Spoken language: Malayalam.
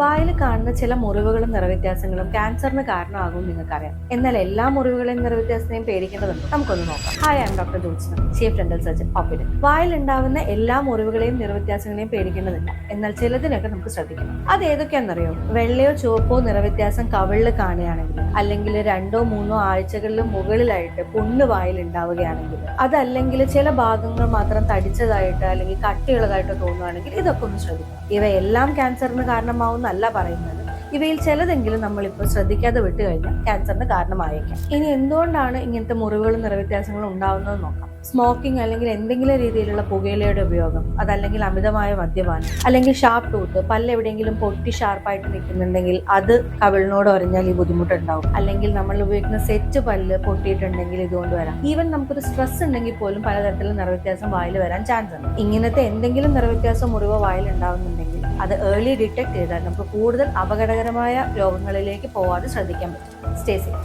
വായിൽ കാണുന്ന ചില മുറിവുകളും നിറവ്യത്യാസങ്ങളും ക്യാൻസറിന് കാരണമാകും നിങ്ങൾക്കറിയാം. എന്നാൽ എല്ലാ മുറിവുകളെയും നിറവ്യത്യാസത്തെയും പേടിക്കേണ്ടതുണ്ട്. നമുക്കൊന്ന് നോക്കാം. Hi, I M doctor Jyotsna, chief dental surgeon, hospital. വായിൽ ഉണ്ടാവുന്ന എല്ലാ മുറിവുകളെയും നിറവ്യത്യാസങ്ങളെയും പേടിക്കേണ്ടതില്ല. എന്നാൽ ചിലതിനൊക്കെ നമുക്ക് ശ്രദ്ധിക്കണം. അത് ഏതൊക്കെയാണെന്നറിയോ? വെള്ളയോ ചുവപ്പോ നിറവ്യത്യാസം കവിളിൽ കാണുകയാണെങ്കിൽ, അല്ലെങ്കിൽ 2-3 ആഴ്ചകളിലും മുകളിലായിട്ട് പുണ്ണ് വായിൽ ഉണ്ടാവുകയാണെങ്കിൽ, അതല്ലെങ്കിൽ ചില ഭാഗങ്ങൾ മാത്രം തടിച്ചതായിട്ട് അല്ലെങ്കിൽ കട്ടിയുള്ളതായിട്ട് തോന്നുകയാണെങ്കിൽ, ഇതൊക്കെ ഒന്ന് ശ്രദ്ധിക്കണം. ഇവയെല്ലാം ക്യാൻസറിന് കാരണമാവുന്നല്ല പറയുന്നത്. ഇവയിൽ ചിലതെങ്കിലും നമ്മളിപ്പോൾ ശ്രദ്ധിക്കാതെ വിട്ടുകഴിഞ്ഞാൽ ക്യാൻസറിന് കാരണമായേക്കാം. ഇനി എന്തുകൊണ്ടാണ് ഇങ്ങനത്തെ മുറിവുകളും നിറവ്യത്യാസങ്ങളും ഉണ്ടാവുന്നത് നോക്കാം. സ്മോക്കിംഗ് അല്ലെങ്കിൽ എന്തെങ്കിലും രീതിയിലുള്ള പുകയിലയുടെ ഉപയോഗം, അതല്ലെങ്കിൽ അമിതമായ മദ്യപാനം, അല്ലെങ്കിൽ ഷാർപ്പ് ടൂത്ത്, പല്ല് എവിടെയെങ്കിലും പൊട്ടി ഷാർപ്പായിട്ട് നിൽക്കുന്നുണ്ടെങ്കിൽ അത് കവിളിനോട് ഒരഞ്ഞാൽ ഈ ബുദ്ധിമുട്ടുണ്ടാവും. അല്ലെങ്കിൽ നമ്മൾ ഉപയോഗിക്കുന്ന സെറ്റ് പല്ല് പൊട്ടിയിട്ടുണ്ടെങ്കിൽ ഇതുകൊണ്ട് വരാം. ഈവൻ നമുക്കൊരു സ്ട്രെസ് ഉണ്ടെങ്കിൽ പോലും പലതരത്തിലുള്ള നിറവ്യത്യാസം വായിൽ വരാൻ ചാൻസ് ഉണ്ട്. ഇങ്ങനത്തെ എന്തെങ്കിലും നിറവ്യത്യാസം മുറിവോ വായിൽ ഉണ്ടാവുന്നുണ്ടെങ്കിൽ അത് ഏർലി ഡിറ്റക്ട് ചെയ്താൽ നമുക്ക് കൂടുതൽ അപകടകരമായ രോഗങ്ങളിലേക്ക് പോവാതെ ശ്രദ്ധിക്കാൻ പറ്റും. Stay safe.